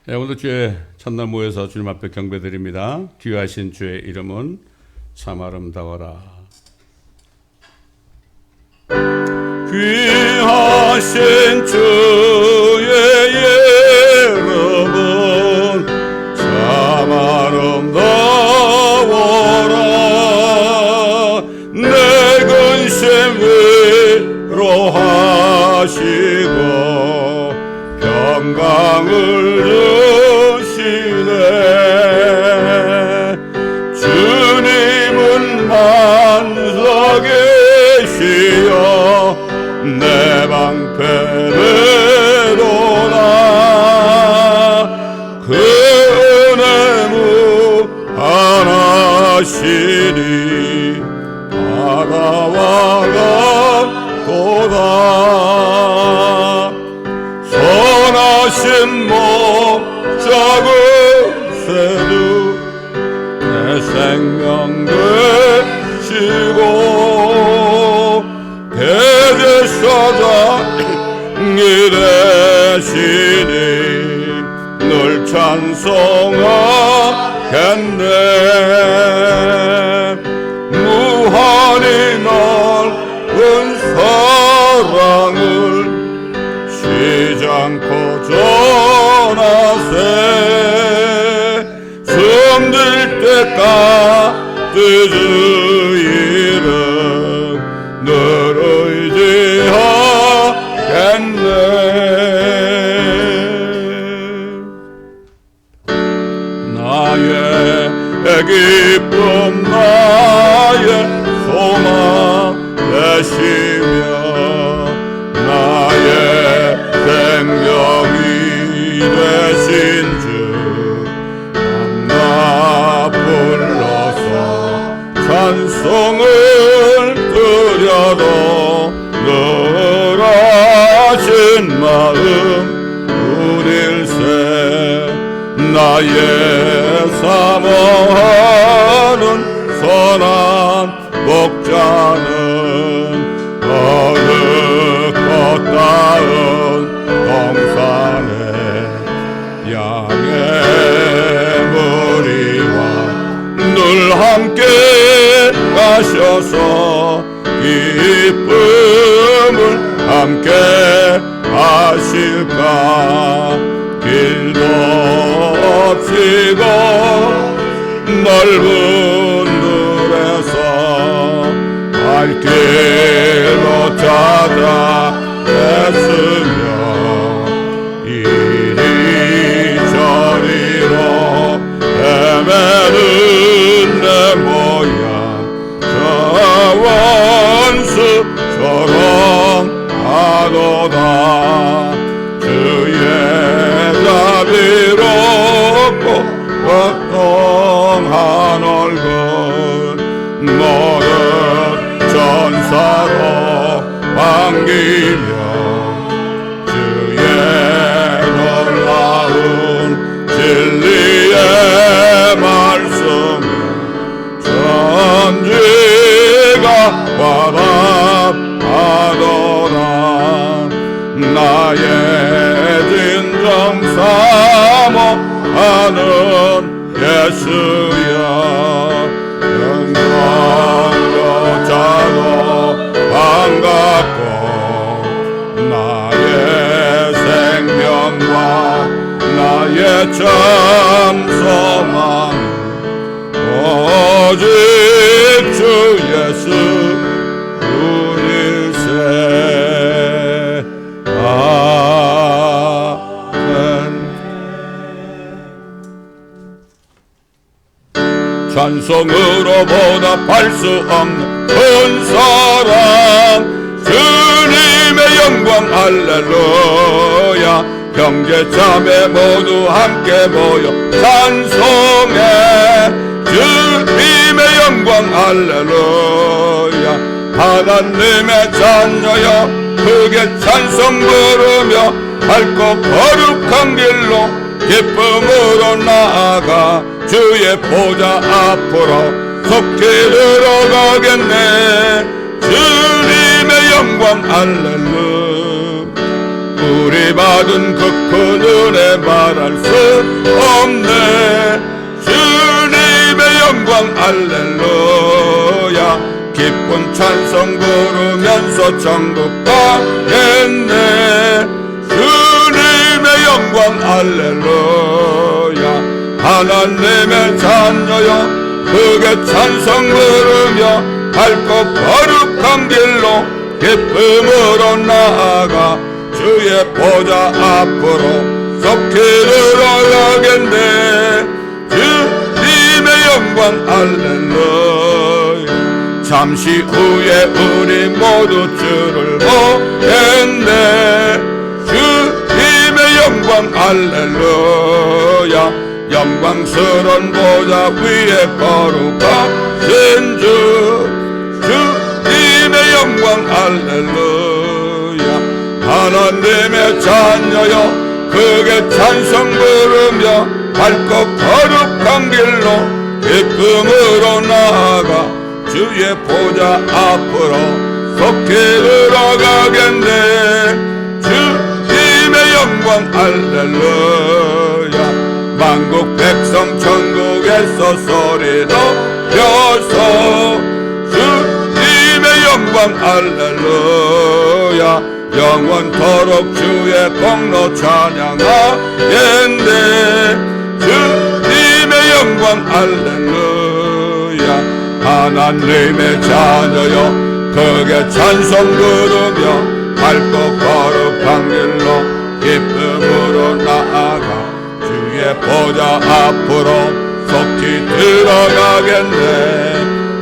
오늘 주의 첫날 모여서 주님 앞에 경배드립니다. 귀하신 주의 이름은 참 아름다워라. 귀하신 주의 이름은 참 아름다워라. 내 근심 위로하시고 평강을 주시네. 주님은 만석이시여 내 방패되도다. 그 은혜 무한하시니 바다와 같도다. 선하신 목자국 새도 내 생명 되시고 대제사장이 되시니 늘 찬송하겠네. 무한히 넓은 사랑을 쉬지 않고 전하세. 숨들 때까지 주 이름 늘 의지하겠네. 나의 기쁨 나의 소망 되시며 나의 생명이 되신 주 만나 불러서 찬송을 드려도 늘 하신 마음 우릴세. 나의 사모하는 선한 목자는 어느 것 닿은 동산에 양의 무리와 늘 함께 가셔서 기쁨을 함께 하실까. 길도 없이고 넓은 들에서 발길로 찾아 냈으며 이리저리로 헤매는 내 모양 저 원수처럼 하도다. 주의 자비롭고 걱정한 얼굴 모든 전사로 반기며 주의 놀라운 진리의 말씀을 천지가 와답하도다. 나의 진정 사모하는 예수여 영광로자도 반갑고 나의 생명과 나의 참 소망 오직 주 예수 우릴세. 찬송으로 보답할 수 없는 큰 사랑 주님의 영광 할렐루야. 형제 자매 모두 함께 모여 찬송해 주님의 영광 할렐루야. 하나님의 자녀여 크게 찬송 부르며 밝고 거룩한 길로 기쁨으로 나아가 주의 보좌 앞으로 속히 들어가겠네. 주님의 영광 할렐루야. 우리 우리 받은 그 큰 은혜 말할 수 없네. 주님의 영광 할렐루야. 기쁜 찬송 부르면서 천국 가겠네. 주님의 영광 할렐루야. 하나님의 자녀여 크게 찬송 부르며 밝고 거룩한 길로 기쁨으로 나아가 주의 보좌 앞으로 속히 들어가겠네. 주님의 영광 할렐루야. 잠시 후에 우리 모두 주를 보겠네. 주님의 영광 할렐루야. 영광스러운 보좌 위에 거룩하신 주, 주님의 영광 할렐루야. 하나님의 자녀여 크게 찬송 부르며 밝고 거룩한 길로 기쁨으로 나아가 주의 보좌 앞으로 속히 들어가겠네. 주님의 영광 할렐루야. 만국 백성 천국에서 소리 높여서 주님의 영광 할렐루야. 영원토록 주의 공로 찬양하겠네. 주님의 영광 할렐루야. 하나님의 자녀여 크게 찬송 부르며 밝고 거룩한 길로 기쁨으로 나아가 주의 보좌 앞으로 속히 들어가겠네.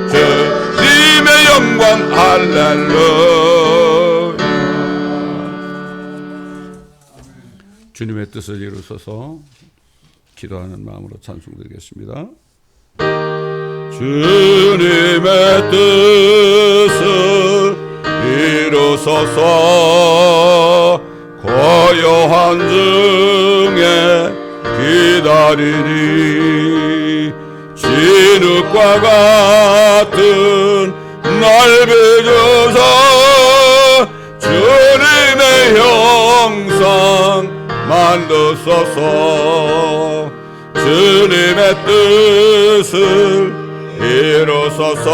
주님의 영광 할렐루야. 주님의 뜻을 이루소서. 기도하는 마음으로 찬송드리겠습니다. 주님의 뜻을 이루소서. 고요한 중에 기다리니 진흙과 같은 날 빚어서 주님의 형상 만드소서. 주님의 뜻을 이루소서.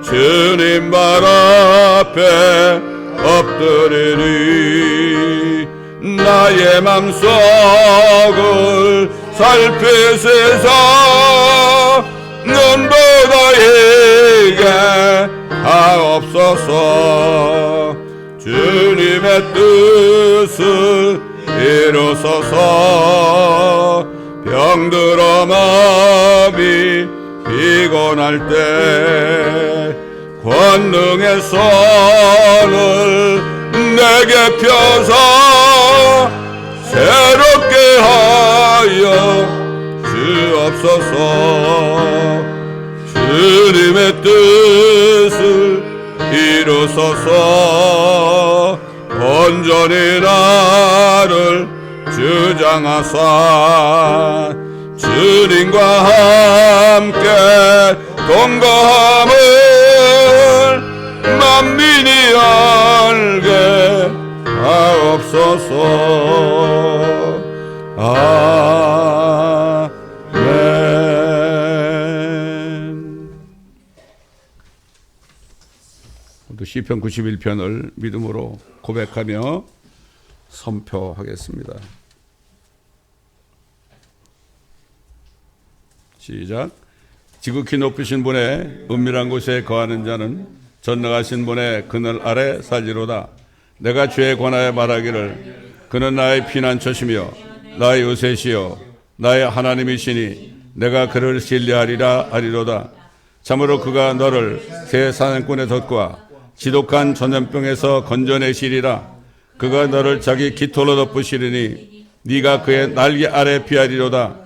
주님 발 앞에 엎드리니 나의 맘속을 살피시사 눈보다 이게 하옵소서. 주님의 뜻을 이루소서. 병들어 마음이 피곤할 때 권능의 손을 내게 펴서 새롭게 하여 주옵소서. 주님의 뜻을 이루소서. 온전히 나를 주장하사 주님과 함께 동거함을 만민이 알게 하옵소서. 아멘. 또 시편 91편을 믿음으로 고백하며 선포하겠습니다. 시작. 지극히 높으신 분의 은밀한 곳에 거하는 자는 전능하신 분의 그늘 아래 살리로다. 내가 주에 관하여 말하기를 그는 나의 피난처시며 나의 요새시여 나의 하나님이시니 내가 그를 신뢰하리라 하리로다. 참으로 그가 너를 새 사냥꾼의 덫과 지독한 전염병에서 건져내시리라. 그가 너를 자기 깃털로 덮으시리니 네가 그의 날개 아래 피하리로다.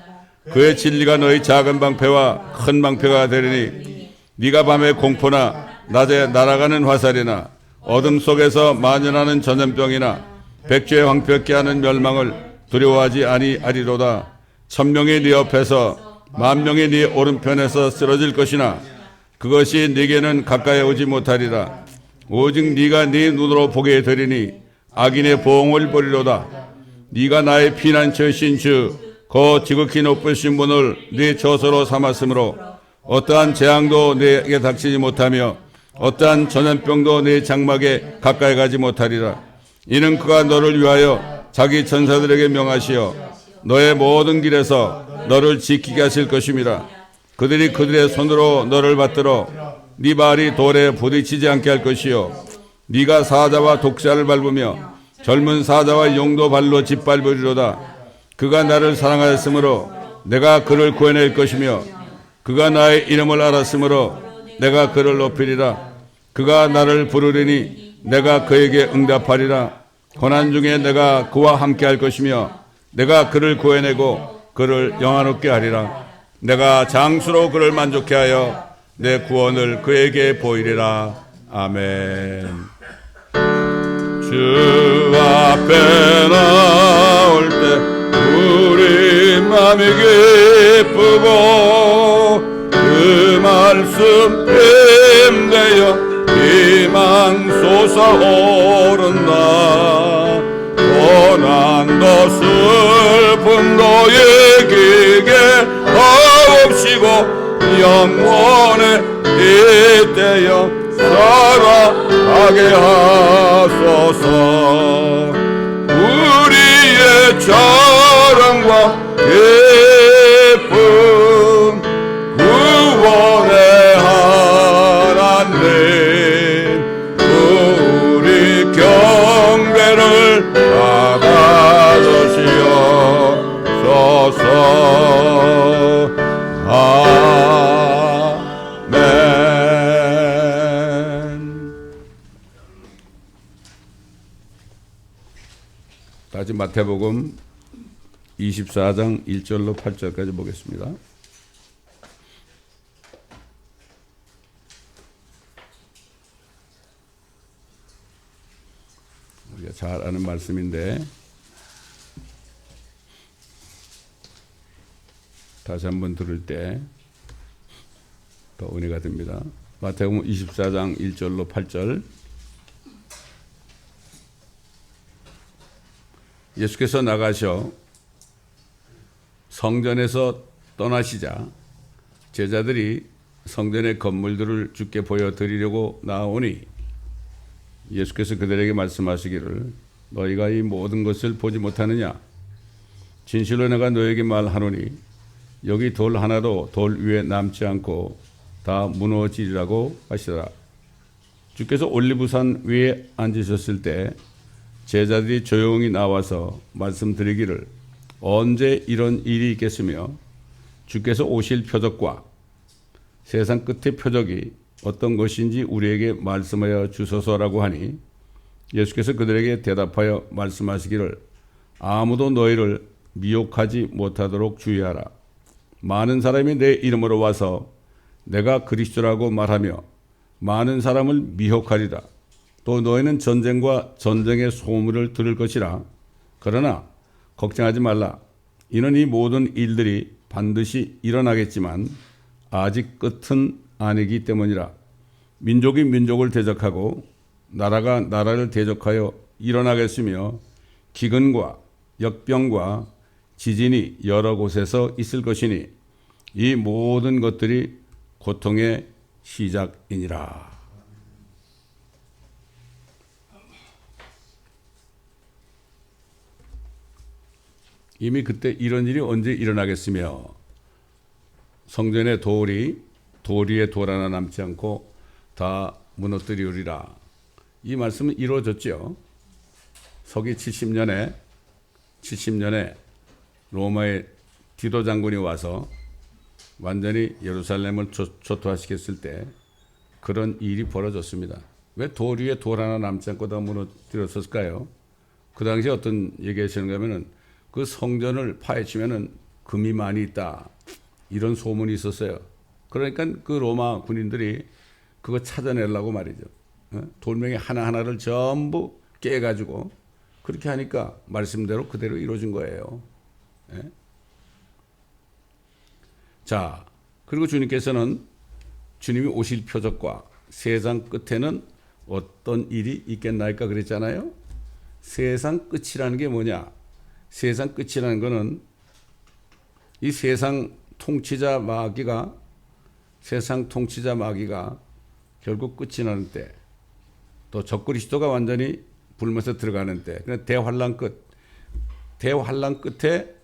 그의 진리가 너희 작은 방패와 큰 방패가 되리니 네가 밤에 공포나 낮에 날아가는 화살이나 어둠 속에서 만연하는 전염병이나 백주의 황폐케 하는 멸망을 두려워하지 아니하리로다. 1000명이 네 옆에서 10,000명이 네 오른편에서 쓰러질 것이나 그것이 네게는 가까이 오지 못하리라. 오직 네가 네 눈으로 보게 되리니 악인의 보응을 보리로다. 네가 나의 피난처이신 주 그 지극히 높으신 분을 네 저소로 삼았으므로 어떠한 재앙도 내게 닥치지 못하며 어떠한 전염병도 네 장막에 가까이 가지 못하리라. 이는 그가 너를 위하여 자기 전사들에게 명하시어 너의 모든 길에서 너를 지키게 하실 것임이라. 그들이 그들의 손으로 너를 받들어 네 발이 돌에 부딪히지 않게 할 것이요 네가 사자와 독사를 밟으며 젊은 사자와 용도 발로 짓밟으리로다. 그가 나를 사랑하였으므로 내가 그를 구해낼 것이며 그가 나의 이름을 알았으므로 내가 그를 높이리라. 그가 나를 부르리니 내가 그에게 응답하리라. 고난 중에 내가 그와 함께 할 것이며 내가 그를 구해내고 그를 영화롭게 하리라. 내가 장수로 그를 만족케 하여 내 구원을 그에게 보이리라. 아멘. 주 앞에 나올 때 우리 맘이 기쁘고 그 말씀 힘내어 희망 솟아오른다. 고난도 슬픔도 이기게 하옵시고 영원에 이때여 살아가게 하소서. 우리의 자랑과 기쁨 구원의 하나님 우리 경배를 받아주시옵소서. 다시 마태복음 24장 1절로 8절까지 보겠습니다. 우리가 잘 아는 말씀인데 다시 한번 들을 때 더 은혜가 됩니다. 마태복음 24장 1절로 8절. 예수께서 나가셔 성전에서 떠나시자 제자들이 성전의 건물들을 주께 보여드리려고 나오니 예수께서 그들에게 말씀하시기를 너희가 이 모든 것을 보지 못하느냐? 진실로 내가 너에게 말하노니 여기 돌 하나도 돌 위에 남지 않고 다 무너지리라고 하시더라. 주께서 올리브산 위에 앉으셨을 때 제자들이 조용히 나와서 말씀드리기를 언제 이런 일이 있겠으며 주께서 오실 표적과 세상 끝의 표적이 어떤 것인지 우리에게 말씀하여 주소서라고 하니 예수께서 그들에게 대답하여 말씀하시기를 아무도 너희를 미혹하지 못하도록 주의하라. 많은 사람이 내 이름으로 와서 내가 그리스도라고 말하며 많은 사람을 미혹하리라. 또 너희는 전쟁과 전쟁의 소문을 들을 것이라. 그러나 걱정하지 말라. 이는 이 모든 일들이 반드시 일어나겠지만 아직 끝은 아니기 때문이라. 민족이 민족을 대적하고 나라가 나라를 대적하여 일어나겠으며 기근과 역병과 지진이 여러 곳에서 있을 것이니 이 모든 것들이 고통의 시작이니라. 이미 그때 이런 일이 언제 일어나겠으며 성전의 돌 위에 돌 하나 남지 않고 다 무너뜨리리라. 이 말씀은 이루어졌죠. 서기 70년에 로마의 디도 장군이 와서 완전히 예루살렘을 초토화시켰을 때 그런 일이 벌어졌습니다. 왜 돌 위에 돌 하나 남지 않고 다 무너뜨렸을까요? 그 당시에 어떤 얘기하시는가 하면은 그 성전을 파헤치면은 금이 많이 있다. 이런 소문이 있었어요. 그러니까 그 로마 군인들이 그거 찾아내려고 말이죠. 돌멩이 하나하나를 전부 깨가지고 그렇게 하니까 말씀대로 그대로 이루어진 거예요. 자, 그리고 주님께서는 주님이 오실 표적과 세상 끝에는 어떤 일이 있겠나이까 그랬잖아요. 세상 끝이라는 게 뭐냐? 세상 끝이라는 거는 이 세상 통치자 마귀가 결국 끝이 나는 때, 또 적그리스도가 완전히 불면서 들어가는 때, 대환란 끝에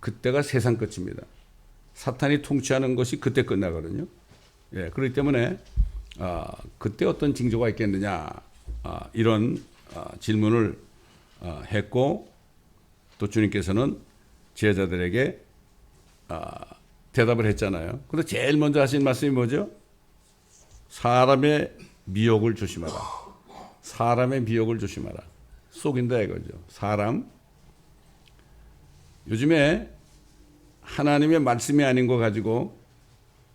그때가 세상 끝입니다. 사탄이 통치하는 것이 그때 끝나거든요. 예, 그렇기 때문에 그때 어떤 징조가 있겠느냐, 이런 질문을 했고, 또 주님께서는 제자들에게 대답을 했잖아요. 그런데 제일 먼저 하신 말씀이 뭐죠? 사람의 미혹을 조심하라. 사람의 미혹을 조심하라. 속인다 이거죠. 사람. 요즘에 하나님의 말씀이 아닌 거 가지고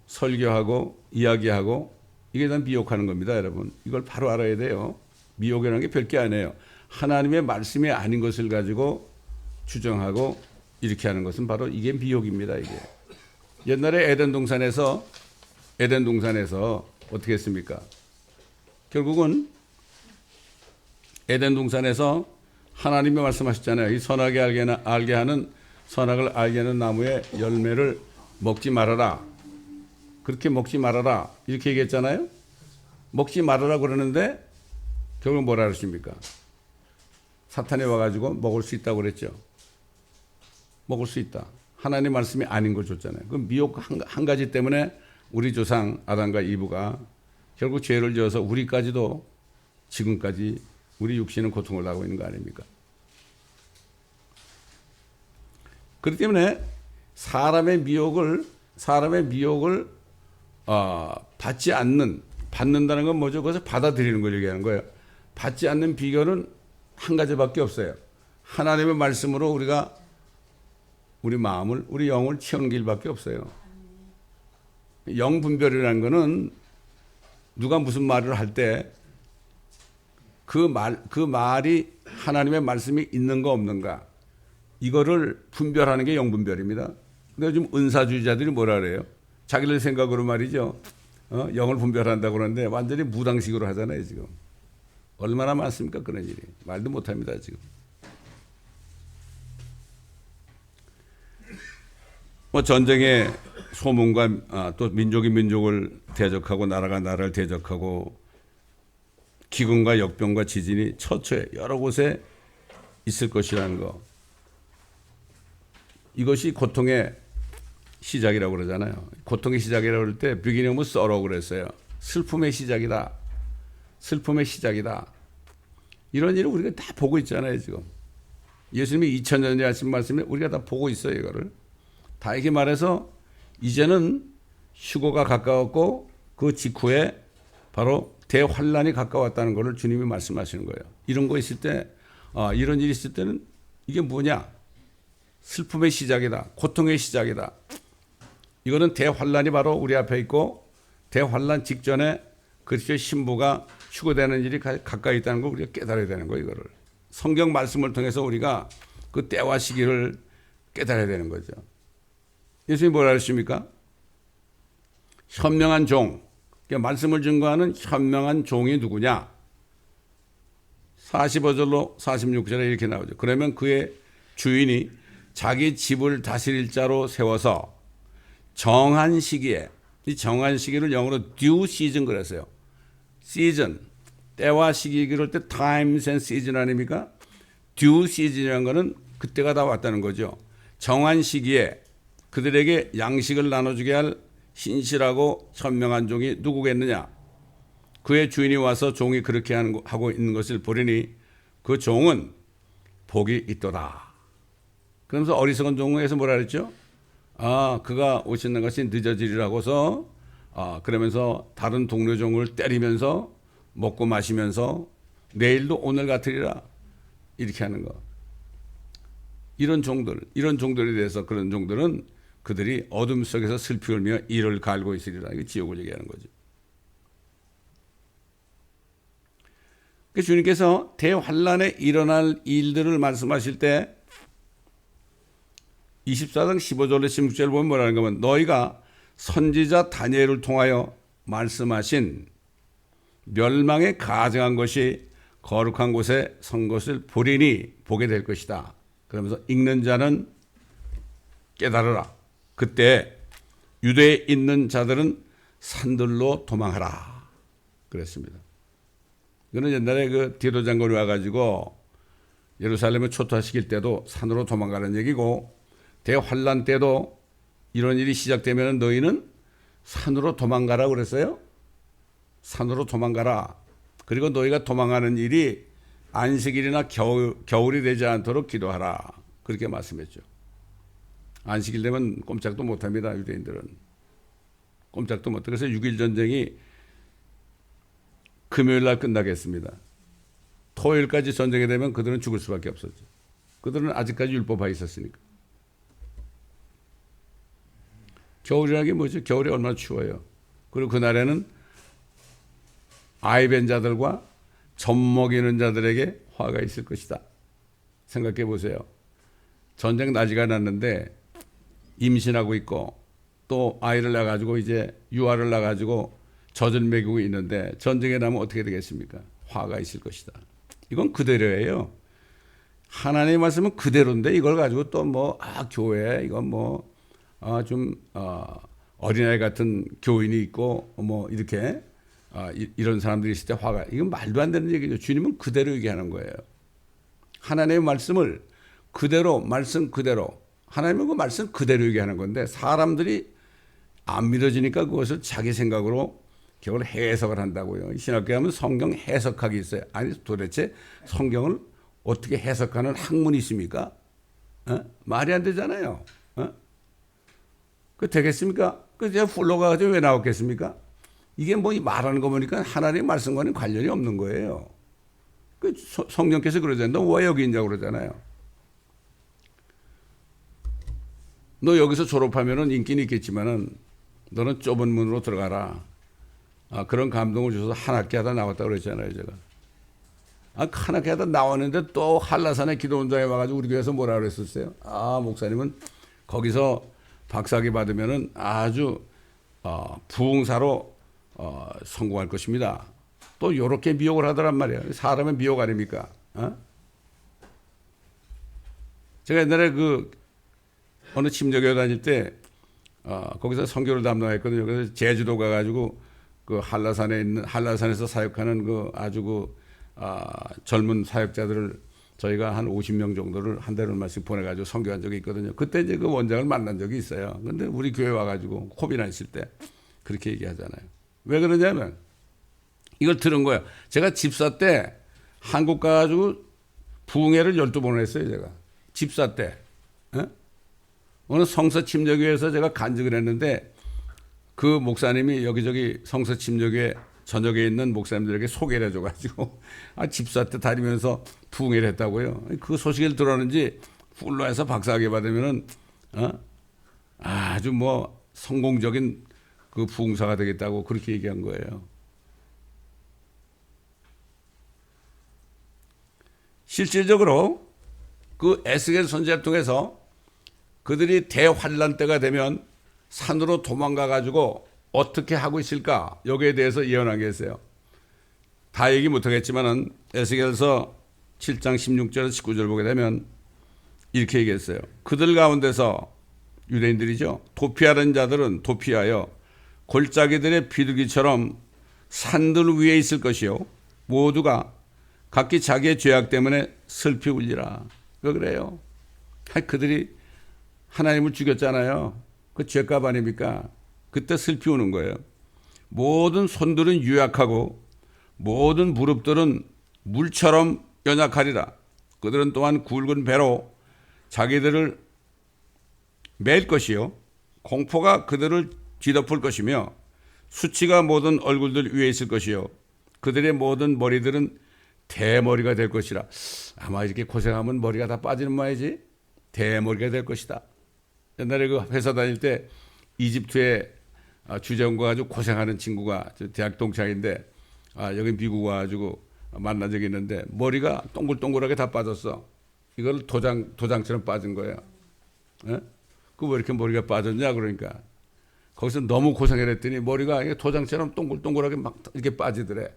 설교하고 이야기하고 이게 다 미혹하는 겁니다, 여러분. 이걸 바로 알아야 돼요. 미혹이라는 게 별게 아니에요. 하나님의 말씀이 아닌 것을 가지고 주장하고 이렇게 하는 것은 바로 이게 미혹입니다, 이게. 옛날에 에덴 동산에서 어떻게 했습니까? 결국은 에덴 동산에서 하나님이 말씀하셨잖아요. 이 선악을 알게 하는 나무의 열매를 먹지 말아라. 그렇게 먹지 말아라. 이렇게 얘기했잖아요. 먹지 말아라 그러는데 결국 뭐라 그러십니까? 사탄이 와가지고 먹을 수 있다고 그랬죠. 먹을 수 있다. 하나님 말씀이 아닌 걸 줬잖아요. 그 미혹 한 가지 때문에 우리 조상 아담과 이브가 결국 죄를 지어서 우리까지도 지금까지 우리 육신은 고통을 하고 있는 거 아닙니까? 그렇기 때문에 사람의 미혹을 받는다는 건 뭐죠? 그것을 받아들이는 걸 얘기하는 거예요. 받지 않는 비결은 한 가지밖에 없어요. 하나님의 말씀으로 우리가 우리 마음을, 우리 영을 채우는 길밖에 없어요. 영 분별이라는 거는 누가 무슨 말을 할 때 그 말이 하나님의 말씀이 있는가 없는가, 이거를 분별하는 게 영분별입니다. 근데 요즘 은사주의자들이 뭐라 그래요? 자기들 생각으로 말이죠. 영을 분별한다고 그러는데 완전히 무당식으로 하잖아요, 지금. 얼마나 많습니까, 그런 일이. 말도 못합니다, 지금. 전쟁의 소문과 또 민족이 민족을 대적하고 나라가 나라를 대적하고 기근과 역병과 지진이 처처에 여러 곳에 있을 것이라는 거. 이것이 고통의 시작이라고 그러잖아요. 고통의 시작이라고 그럴 때 beginning of sorrow 그랬어요. 슬픔의 시작이다. 슬픔의 시작이다. 이런 일을 우리가 다 보고 있잖아요, 지금. 예수님이 2000년 전에 하신 말씀에 우리가 다 보고 있어요, 이거를. 다 이렇게 말해서 이제는 휴거가 가까웠고 그 직후에 바로 대환란이 가까웠다는 것을 주님이 말씀하시는 거예요. 이런 거 있을 때, 이런 일이 있을 때는 이게 뭐냐? 슬픔의 시작이다. 고통의 시작이다. 이거는 대환란이 바로 우리 앞에 있고 대환란 직전에 그리스도의 신부가 휴거되는 일이 가까이 있다는 걸 우리가 깨달아야 되는 거예요. 이거를. 성경 말씀을 통해서 우리가 그 때와 시기를 깨달아야 되는 거죠. 예수님이 뭐라 하십니까? 현명한 종, 그러니까 말씀을 증거하는 현명한 종이 누구냐? 45절로 46절에 이렇게 나오죠. 그러면 그의 주인이 자기 집을 다스릴 자로 세워서 정한 시기에, 이 정한 시기를 영어로 due season 그랬어요. season, 때와 시기 그럴 때 times and season 아닙니까? due season이라는 거는 그때가 다 왔다는 거죠. 정한 시기에 그들에게 양식을 나눠주게 할 신실하고 현명한 종이 누구겠느냐? 그의 주인이 와서 종이 그렇게 하고 있는 것을 보리니 그 종은 복이 있도다. 그러면서 어리석은 종에서 뭐라 그랬죠? 그가 오시는 것이 늦어지리라고서 그러면서 다른 동료 종을 때리면서 먹고 마시면서 내일도 오늘 같으리라 이렇게 하는 거. 이런 종들에 대해서 그런 종들은 그들이 어둠 속에서 슬피 울며 이를 갈고 있으리라. 이게 지옥을 얘기하는 거죠. 주님께서 대환란에 일어날 일들을 말씀하실 때 24장 15절로 16절을 보면 뭐라는 거면 너희가 선지자 다니엘을 통하여 말씀하신 멸망에 가증한 것이 거룩한 곳에 선 것을 보리니 보게 될 것이다. 그러면서 읽는 자는 깨달으라. 그때 유대에 있는 자들은 산들로 도망하라. 그랬습니다. 이거는 옛날에 그 디도 장군이 와가지고 예루살렘을 초토화시킬 때도 산으로 도망가는 얘기고, 대환란 때도 이런 일이 시작되면 너희는 산으로 도망가라 그랬어요. 산으로 도망가라. 그리고 너희가 도망가는 일이 안식일이나 겨울이 되지 않도록 기도하라. 그렇게 말씀했죠. 안식일 되면 꼼짝도 못합니다. 유대인들은. 꼼짝도 못해요. 그래서 6.1 전쟁이 금요일 날 끝나겠습니다. 토요일까지 전쟁이 되면 그들은 죽을 수밖에 없었죠. 그들은 아직까지 율법하에 있었으니까. 겨울이라는 게 뭐죠? 겨울이 얼마나 추워요. 그리고 그날에는 아이 벤 자들과 젖 먹이는 자들에게 화가 있을 것이다. 생각해 보세요. 전쟁 나지가 났는데 임신하고 있고 또 아이를 낳아가지고 이제 유아를 낳아가지고 젖을 먹이고 있는데 전쟁에 나면 어떻게 되겠습니까? 화가 있을 것이다. 이건 그대로예요. 하나님의 말씀은 그대로인데 이걸 가지고 또 뭐 교회 이건 뭐 어린아이 같은 교인이 있고 뭐 이렇게 이런 사람들이 있을 때 화가, 이건 말도 안 되는 얘기죠. 주님은 그대로 얘기하는 거예요. 하나님의 말씀을 그대로, 말씀 그대로, 하나님은 그 말씀 그대로 얘기하는 건데 사람들이 안 믿어지니까 그것을 자기 생각으로 그걸 해석을 한다고요. 신학교에 하면 성경 해석학이 있어요. 아니 도대체 성경을 어떻게 해석하는 학문이 있습니까? 말이 안 되잖아요. 그 되겠습니까? 그 제가 훌로가 가지고 왜 나왔겠습니까? 이게 뭐 말하는 거 보니까 하나님의 말씀과는 관련이 없는 거예요. 그 성령께서 그러잖아요. 너 왜 여기 있냐고 그러잖아요. 너 여기서 졸업하면은 인기는 있겠지만은 너는 좁은 문으로 들어가라. 그런 감동을 줘서 한 학기 하다 나왔다고 그랬잖아요, 제가. 한 학기 하다 나왔는데 또 한라산에 기도원장에 와가지고 우리 교회에서 뭐라 그랬었어요? 목사님은 거기서 박사학위 받으면은 아주 부흥사로 성공할 것입니다. 또 요렇게 미혹을 하더란 말이에요. 사람의 미혹 아닙니까? 제가 옛날에 어느 침례교회 다닐 때 거기서 선교를 담당했거든요. 그래서 제주도 가가지고 그 한라산에서 사역하는 아주 젊은 사역자들을 저희가 한 50명 정도를 한 달에 얼마씩 보내가지고 선교한 적이 있거든요. 그때 이제 그 원장을 만난 적이 있어요. 근데 우리 교회 와가지고 코비나 있을 때 그렇게 얘기하잖아요. 왜 그러냐면 이걸 들은 거예요. 제가 집사 때 한국 가가지고 부흥회를 12번을 했어요, 제가. 집사 때. 어느 성서 침례교회에서 제가 간증을 했는데 그 목사님이 여기저기 성서 침례교회 전역에 있는 목사님들에게 소개를 해줘가지고 집사 때 다니면서 부흥회를 했다고요. 그 소식을 들었는지 훌로에서 박사학위 받으면은 아주 뭐 성공적인 그 부흥사가 되겠다고 그렇게 얘기한 거예요. 실질적으로 그 에스겔 선지자를 통해서 그들이 대환란 때가 되면 산으로 도망가 가지고 어떻게 하고 있을까? 여기에 대해서 예언한 게 있어요. 다 얘기 못하겠지만은 에스겔서 7장 16절 19절 보게 되면 이렇게 얘기했어요. 그들 가운데서 유대인들이죠. 도피하는 자들은 도피하여 골짜기들의 비둘기처럼 산들 위에 있을 것이요. 모두가 각기 자기의 죄악 때문에 슬피 울리라. 왜 그래요? 그들이 하나님을 죽였잖아요. 그 죄값 아닙니까? 그때 슬피 우는 거예요. 모든 손들은 유약하고 모든 무릎들은 물처럼 연약하리라. 그들은 또한 굵은 배로 자기들을 맬 것이요. 공포가 그들을 뒤덮을 것이며 수치가 모든 얼굴들 위에 있을 것이요. 그들의 모든 머리들은 대머리가 될 것이라. 아마 이렇게 고생하면 머리가 다 빠지는 모양이지. 대머리가 될 것이다. 옛날에 그 회사 다닐 때 이집트에 주재원과 아주 고생하는 친구가 대학 동창인데 여기 미국 와가지고 만난 적이 있는데 머리가 동글동글하게 다 빠졌어. 이걸 도장처럼 빠진 거예요. 그 왜 이렇게 머리가 빠졌냐 그러니까 거기서 너무 고생을 했더니 머리가 도장처럼 동글동글하게 막 이렇게 빠지더래.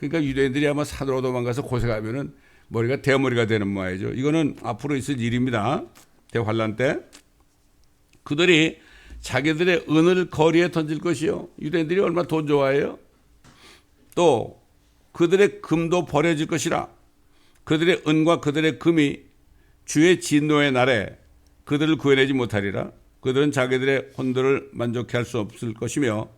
그러니까 유대인들이 아마 산으로 도망가서 고생하면은 머리가 대머리가 되는 모양이죠. 이거는 앞으로 있을 일입니다. 대환란 때 그들이 자기들의 은을 거리에 던질 것이요. 유대인들이 얼마나 돈 좋아해요. 또 그들의 금도 버려질 것이라. 그들의 은과 그들의 금이 주의 진노의 날에 그들을 구해내지 못하리라. 그들은 자기들의 혼돈을 만족해 할 수 없을 것이며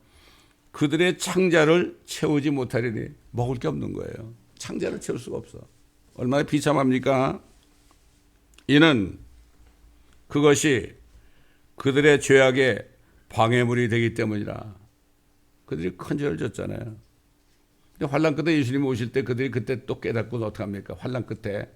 그들의 창자를 채우지 못하리니 먹을 게 없는 거예요. 창자를 채울 수가 없어. 얼마나 비참합니까? 이는 그것이 그들의 죄악의 방해물이 되기 때문이라. 그들이 큰 죄를 졌잖아요. 근데 환란 끝에 예수님이 오실 때 그들이 그때 또 깨닫고 어떡합니까? 환란 끝에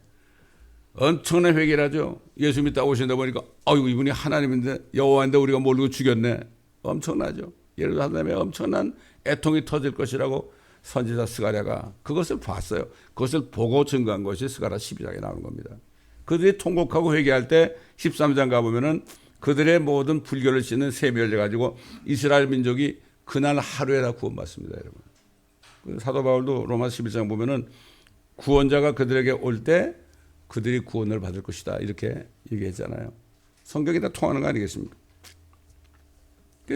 엄청난 회개를 하죠. 예수 믿다 오신다 보니까 아이고 이분이 하나님인데 여호와인데 우리가 모르고 죽였네. 엄청나죠. 예루살렘에 엄청난 애통이 터질 것이라고 선지자 스가랴가 그것을 봤어요. 그것을 보고 증거한 것이 스가랴 12장에 나오는 겁니다. 그들이 통곡하고 회개할 때 13장 가보면은 그들의 모든 불교를 씻는 셈이 열려가지고 이스라엘 민족이 그날 하루에 다 구원받습니다, 여러분. 사도 바울도 로마 11장 보면은 구원자가 그들에게 올 때 그들이 구원을 받을 것이다. 이렇게 얘기했잖아요. 성경이 다 통하는 거 아니겠습니까?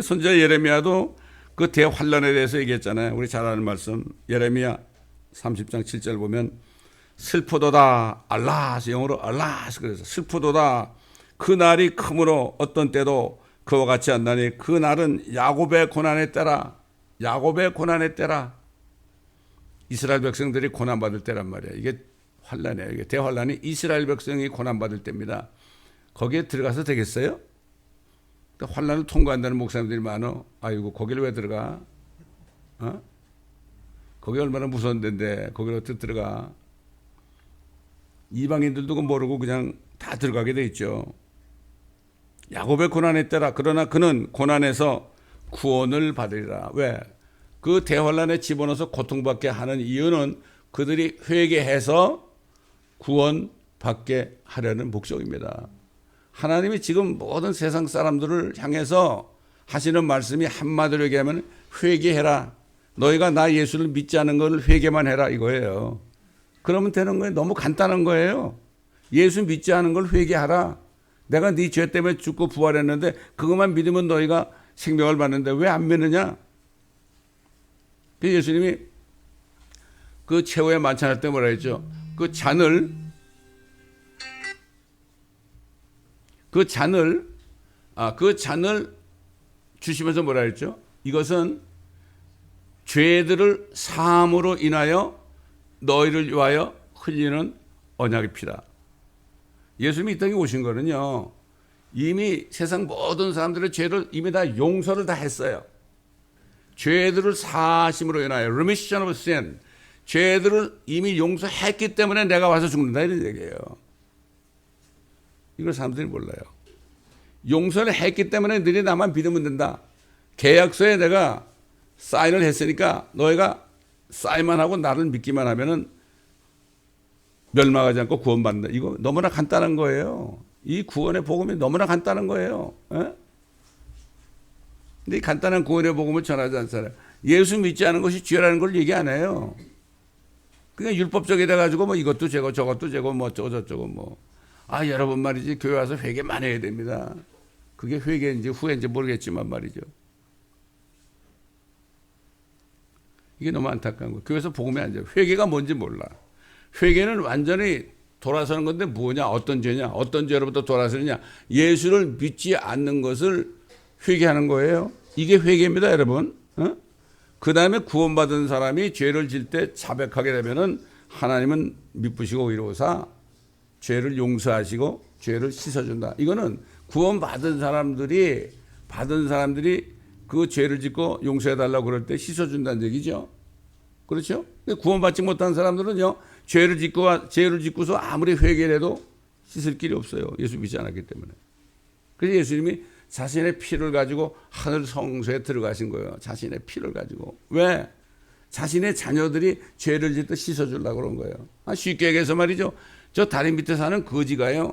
선지자 예레미야도 그 대환란에 대해서 얘기했잖아요. 우리 잘 아는 말씀. 예레미야 30장 7절 보면 슬프도다 알라스 영어로 알라스 그래서 슬프도다 그 날이 크므로 어떤 때도 그와 같지 않나니 그 날은 야곱의 고난의 때라. 야곱의 고난의 때라. 이스라엘 백성들이 고난받을 때란 말이에요. 이게 환란이에요. 이게 대환란이 이스라엘 백성이 고난받을 때입니다. 거기에 들어가서 되겠어요? 환란을 통과한다는 목사님들이 많아. 아이고 거기를 왜 들어가? 거기 얼마나 무서운 데인데 거기를 어떻게 들어가? 이방인들도 그거 모르고 그냥 다 들어가게 돼 있죠. 야곱의 고난의 때라. 그러나 그는 고난에서 구원을 받으리라. 왜? 그 대환란에 집어넣어서 고통받게 하는 이유는 그들이 회개해서 구원받게 하려는 목적입니다. 하나님이 지금 모든 세상 사람들을 향해서 하시는 말씀이 한마디로 얘기하면 회개해라. 너희가 나 예수를 믿지 않은 것을 회개만 해라 이거예요. 그러면 되는 거예요. 너무 간단한 거예요. 예수 믿지 않은 걸 회개하라. 내가 네 죄 때문에 죽고 부활했는데 그것만 믿으면 너희가 생명을 받는데 왜 안 믿느냐? 예수님이 그 최후의 만찬할 때 뭐라 했죠? 그 잔을 주시면서 뭐라 했죠? 이것은 죄들을 사함으로 인하여 너희를 위하여 흘리는 언약의 피다. 예수님이 이 땅에 오신 거는요, 이미 세상 모든 사람들의 죄를 이미 다 용서를 다 했어요. 죄들을 사하심으로 인하여 remission of sin, 죄들을 이미 용서했기 때문에 내가 와서 죽는다 이런 얘기예요. 이걸 사람들이 몰라요. 용서를 했기 때문에 너희 나만 믿으면 된다. 계약서에 내가 사인을 했으니까 너희가 사인만 하고 나를 믿기만 하면은 멸망하지 않고 구원받는다. 이거 너무나 간단한 거예요. 이 구원의 복음이 너무나 간단한 거예요. 에? 근데 이 간단한 구원의 복음을 전하지 않잖아요. 예수 믿지 않은 것이 죄라는 걸 얘기 안 해요. 그냥 율법적이다 가지고 뭐 이것도 죄고 저것도 죄고 뭐 어쩌고 저쩌고 뭐. 아, 여러분 말이지 교회 와서 회개 많이 해야 됩니다. 그게 회개인지 후회인지 모르겠지만 말이죠. 이게 너무 안타까운 거예요. 교회에서 복음이 안 돼요. 회개가 뭔지 몰라. 회개는 완전히 돌아서는 건데 뭐냐? 어떤 죄냐? 어떤 죄로부터 돌아서느냐? 예수를 믿지 않는 것을 회개하는 거예요. 이게 회개입니다, 여러분. 그 다음에 구원받은 사람이 죄를 질 때 자백하게 되면은 하나님은 미쁘시고 이로사 죄를 용서하시고 죄를 씻어준다. 이거는 구원받은 사람들이 그 죄를 짓고 용서해달라고 그럴 때 씻어준다는 얘기죠. 그렇죠? 근데 구원받지 못한 사람들은요, 죄를 짓고서 아무리 회개를 해도 씻을 길이 없어요. 예수 믿지 않았기 때문에. 그래서 예수님이 자신의 피를 가지고 하늘 성소에 들어가신 거예요. 자신의 피를 가지고. 왜? 자신의 자녀들이 죄를 짓듯 씻어주려고 그런 거예요. 쉽게 얘기해서 말이죠. 저 다리 밑에 사는 거지가요,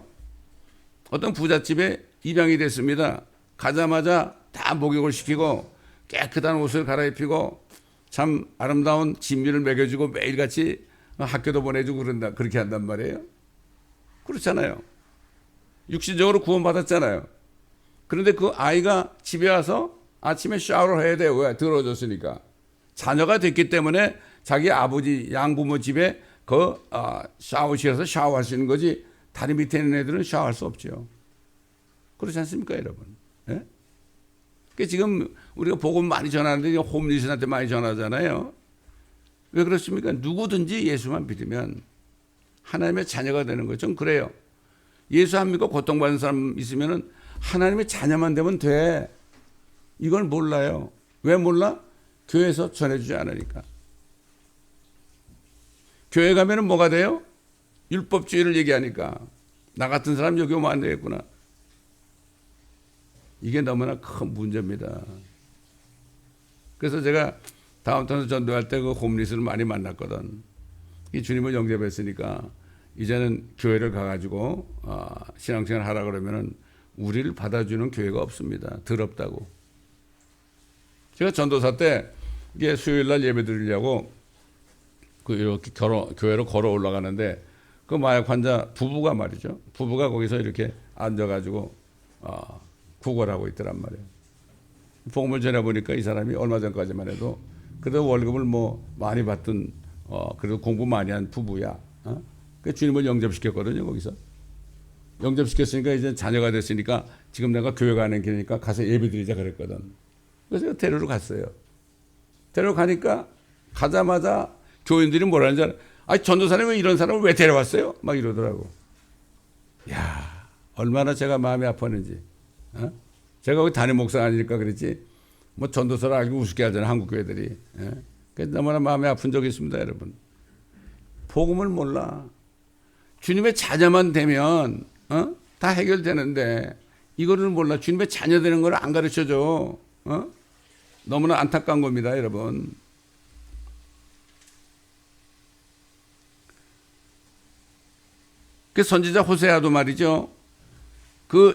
어떤 부잣집에 입양이 됐습니다. 가자마자 다 목욕을 시키고 깨끗한 옷을 갈아입히고 참 아름다운 진미를 먹여주고 매일같이 학교도 보내주고 그렇게 한단 말이에요. 그렇잖아요. 육신적으로 구원받았잖아요. 그런데 그 아이가 집에 와서 아침에 샤워를 해야 돼요. 왜? 더러워졌으니까. 자녀가 됐기 때문에 자기 아버지 양부모 집에 샤워실에서 샤워할 수 있는 거지, 다리 밑에 있는 애들은 샤워할 수 없죠. 그렇지 않습니까, 여러분? 예? 그러니까 지금 우리가 복음 많이 전하는데 홈리스한테 많이 전하잖아요. 왜 그렇습니까? 누구든지 예수만 믿으면 하나님의 자녀가 되는 거죠. 전 그래요. 예수 안 믿고 고통받는 사람 있으면 하나님의 자녀만 되면 돼. 이걸 몰라요. 왜 몰라? 교회에서 전해주지 않으니까. 교회 가면 뭐가 돼요? 율법주의를 얘기하니까 나 같은 사람 여기 오면 안 되겠구나. 이게 너무나 큰 문제입니다. 그래서 제가 다운타운에서 전도할 때 그 홈리스를 많이 만났거든. 이 주님을 영접했으니까 이제는 교회를 가가지고 신앙생활 하라 그러면은 우리를 받아주는 교회가 없습니다. 더럽다고. 제가 전도사 때 이게 수요일 날 예배 드리려고 이렇게 교회로 걸어 올라가는데 그 마약 환자 부부가 말이죠. 부부가 거기서 이렇게 앉아가지고 구걸하고 있더란 말이에요. 복음을 전해보니까 이 사람이 얼마 전까지만 해도 그래도 월급을 뭐 많이 받던 그래도 공부 많이 한 부부야. 그 주님을 영접시켰거든요. 거기서 영접시켰으니까 이제 자녀가 됐으니까 지금 내가 교회 가는 길이니까 가서 예배드리자 그랬거든. 그래서 제가 데리러 갔어요. 데리러 가니까 가자마자 교인들이 뭐라 하는지 알아? 아니 전도사님 왜 이런 사람을 왜 데려왔어요? 막 이러더라고. 야, 얼마나 제가 마음이 아팠는지. 제가 거기 담임 목사가 아니니까 그랬지. 뭐 전도사를 알고 우습게 하잖아요. 한국 교회들이. 그래서 너무나 마음이 아픈 적이 있습니다, 여러분. 복음을 몰라. 주님의 자녀만 되면 다 해결되는데 이거를 몰라. 주님의 자녀 되는 걸 안 가르쳐줘. 너무나 안타까운 겁니다, 여러분. 그 선지자 호세아도 말이죠.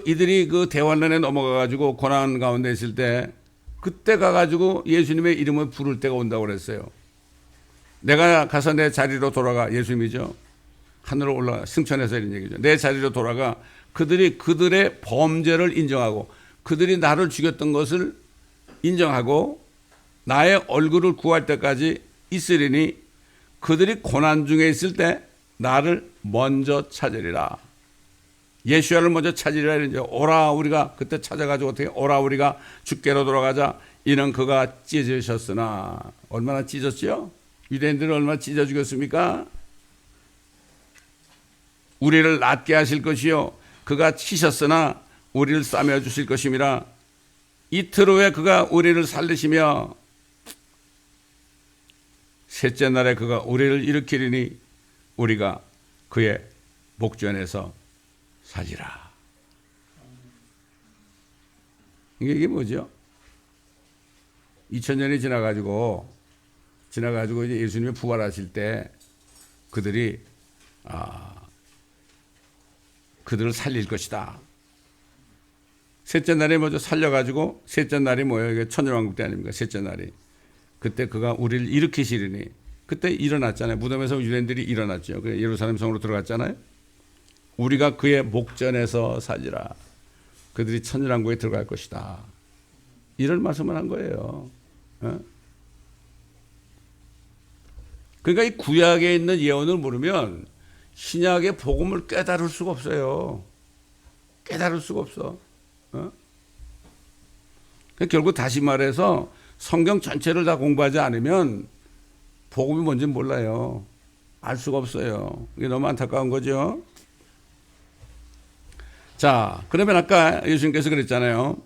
이들이 그 대환란에 넘어가가지고 고난 가운데 있을 때 그때 가가지고 예수님의 이름을 부를 때가 온다고 그랬어요. 내가 가서 내 자리로 돌아가. 예수님이죠. 하늘로 올라가. 승천해서 이런 얘기죠. 내 자리로 돌아가. 그들이 그들의 범죄를 인정하고 그들이 나를 죽였던 것을 인정하고 나의 얼굴을 구할 때까지 있으리니 그들이 고난 중에 있을 때 나를 먼저 찾으리라. 예수야를 먼저 찾으리라. 이제 오라 우리가 그때 찾아가지고 어떻게 오라 우리가 주께로 돌아가자. 이는 그가 찢으셨으나. 얼마나 찢었지요? 유대인들을 얼마나 찢어 죽였습니까? 우리를 낫게 하실 것이요 그가 치셨으나 우리를 싸매 주실 것임이라. 이틀 후에 그가 우리를 살리시며 셋째 날에 그가 우리를 일으키리니 우리가 그의 목전에서 살리라. 이게 뭐죠? 2000년이 지나가지고 이제 예수님이 부활하실 때 그들이 그들을 살릴 것이다. 셋째 날에 먼저 살려가지고 셋째 날이 뭐예요? 이게 천년왕국 때 아닙니까? 셋째 날이. 그때 그가 우리를 일으키시리니. 그때 일어났잖아요. 무덤에서 유대인들이 일어났죠. 예루살렘 성으로 들어갔잖아요. 우리가 그의 목전에서 살리라. 그들이 천년왕국에 들어갈 것이다. 이런 말씀을 한 거예요. 그러니까 이 구약에 있는 예언을 모르면 신약의 복음을 깨달을 수가 없어요. 깨달을 수가 없어. 결국 다시 말해서 성경 전체를 다 공부하지 않으면 복음이 뭔지 몰라요. 알 수가 없어요. 이게 너무 안타까운 거죠. 자, 그러면 아까 예수님께서 그랬잖아요.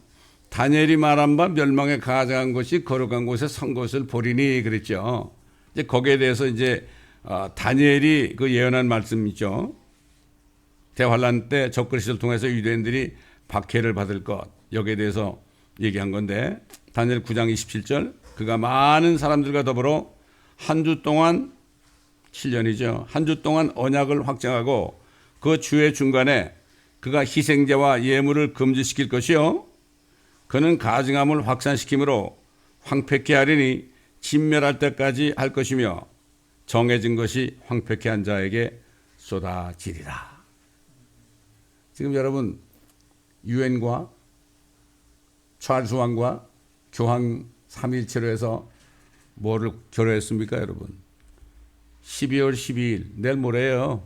다니엘이 말한 바 멸망에 가장한 것이 거룩한 곳에 선 것을 보리니 그랬죠. 이제 거기에 대해서 이제 다니엘이 그 예언한 말씀 있죠. 대환란 때 적그리스도를 통해서 유대인들이 박해를 받을 것. 여기에 대해서 얘기한 건데 다니엘 9장 27절 그가 많은 사람들과 더불어 한 주 동안 7년이죠. 한 주 동안 언약을 확정하고 그 주의 중간에 그가 희생제와 예물을 금지시킬 것이요 그는 가증함을 확산시키므로 황폐케 하리니 진멸할 때까지 할 것이며 정해진 것이 황폐케 한 자에게 쏟아지리라. 지금 여러분 유엔과 찰스 왕과 교황 3.1체로 해서 뭐를 결의했습니까 여러분? 12월 12일 내일 모레요.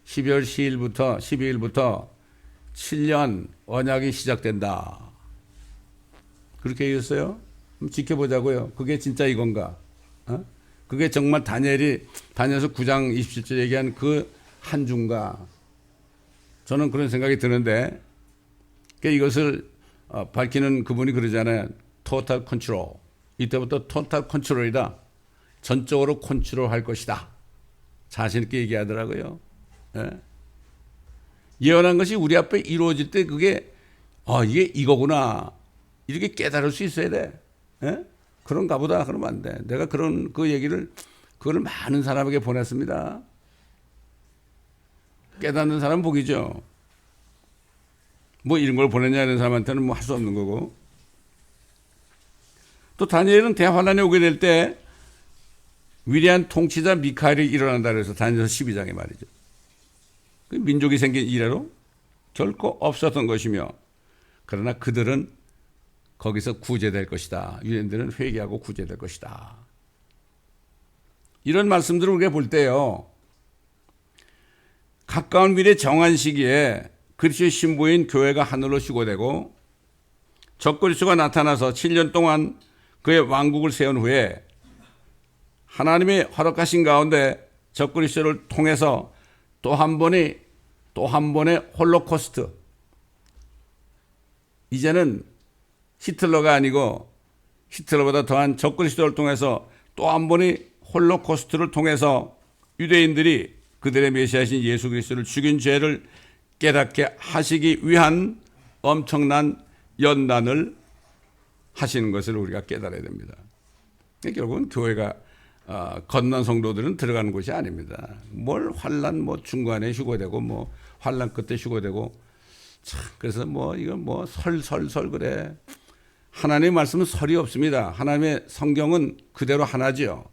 12월 12일부터 7년 언약이 시작된다. 그렇게 얘기했어요. 지켜보자고요. 그게 진짜 이건가? 그게 정말 다니엘서 9장 27절 얘기한 그 한 주인가? 저는 그런 생각이 드는데 이것을 밝히는 그분이 그러잖아요. 토탈 컨트롤. 이때부터 토탈 컨트롤이다. 전적으로 컨트롤할 것이다. 자신 있게 얘기하더라고요. 예? 예언한 것이 우리 앞에 이루어질 때 그게 이게 이거구나. 이렇게 깨달을 수 있어야 돼. 예? 그런가 보다. 그러면 안 돼. 내가 그 얘기를 그걸 많은 사람에게 보냈습니다. 깨닫는 사람 복이죠. 뭐 이런 걸 보냈냐 이런 사람한테는 뭐 할 수 없는 거고. 또 다니엘은 대환란에 오게 될 때 위대한 통치자 미카엘이 일어난다 그래서 다니엘서 12장에 말이죠. 그 민족이 생긴 이래로 결코 없었던 것이며 그러나 그들은 거기서 구제될 것이다. 유대인들은 회개하고 구제될 것이다. 이런 말씀들을 우리가 볼 때요. 가까운 미래 정한 시기에 그리스도의 신부인 교회가 하늘로 휴거되고 적그리스도가 나타나서 7년 동안 그의 왕국을 세운 후에 하나님의 허락하신 가운데 적그리스도를 통해서 또 한 번의 홀로코스트. 이제는 히틀러가 아니고 히틀러보다 더한 적그리스도를 통해서 또 한 번의 홀로코스트를 통해서 유대인들이 그들의 메시아신 예수 그리스도를 죽인 죄를 깨닫게 하시기 위한 엄청난 연단을 하시는 것을 우리가 깨달아야 됩니다. 결국은 교회가 건넌 성도들은 들어가는 곳이 아닙니다. 뭘 환난 뭐 중간에 휴거되고 뭐 환난 끝에 휴거되고 참 그래서 뭐 이건 뭐 설 그래. 하나님의 말씀은 설이 없습니다. 하나님의 성경은 그대로 하나지요.